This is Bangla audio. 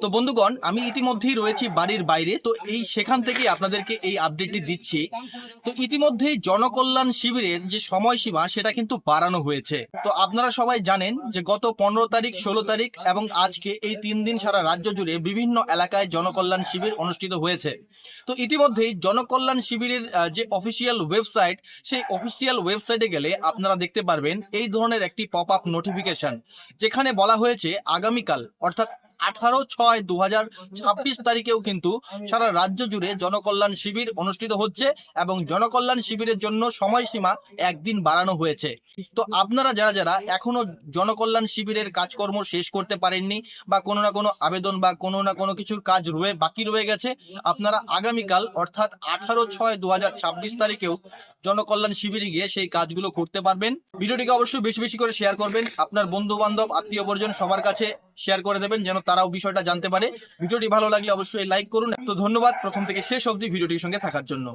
তো বন্ধুগণ, আমি ইতিমধ্যেই রয়েছি বাড়ির বাইরে। তো সেখান থেকে আপনাদেরকে এই আপডেটটি দিচ্ছি। তো ইতিমধ্যেই জনকল্যাণ শিবিরের যে সময়সীমা সেটা কিন্তু বাড়ানো হয়েছে। তো আপনারা সবাই জানেন যে গত 15 তারিখ, 16 তারিখ এবং আজকে এই 3 দিন সারা রাজ্য জুড়ে বিভিন্ন এলাকায় জনকল্যাণ শিবির অনুষ্ঠিত হয়েছে। তো ইতিমধ্যেই জনকল্যাণ শিবিরের যে অফিসিয়াল ওয়েবসাইট, সেই অফিসিয়াল ওয়েবসাইটে গেলে আপনারা দেখতে পারবেন এই ধরনের একটি পপ আপ নোটিফিকেশন, যেখানে বলা হয়েছে আগামীকাল অর্থাৎ 18/6/2026 তারিখেও কিন্তু সারা রাজ্য জুড়ে জনকল্যাণ শিবির অনুষ্ঠিত হচ্ছে এবং জনকল্যাণ শিবিরের জন্য সময়সীমা একদিন বাড়ানো হয়েছে। তো আপনারা যারা যারা এখনো জনকল্যাণ শিবিরের কাজকর্ম শেষ করতে পারেননি বা কোনো না কোনো আবেদন বা কোনো না কোনো কিছুর কাজ বাকি রয়ে গেছে, আপনারা আগামীকাল অর্থাৎ 18/6/2026 তারিখেও জনকল্যাণ শিবিরে গিয়ে সেই কাজগুলো করতে পারবেন। ভিডিওটিকে অবশ্যই বেশি বেশি করে শেয়ার করবেন, আপনার বন্ধু বান্ধব, আত্মীয় পরিজন সবার কাছে শেয়ার করে দেবেন যেন তারাও বিষয়টা জানতে পারে। ভিডিওটি ভালো লাগলে অবশ্যই লাইক করুন। তো ধন্যবাদ প্রথম থেকে শেষ অবধি ভিডিওটির সঙ্গে থাকার জন্য।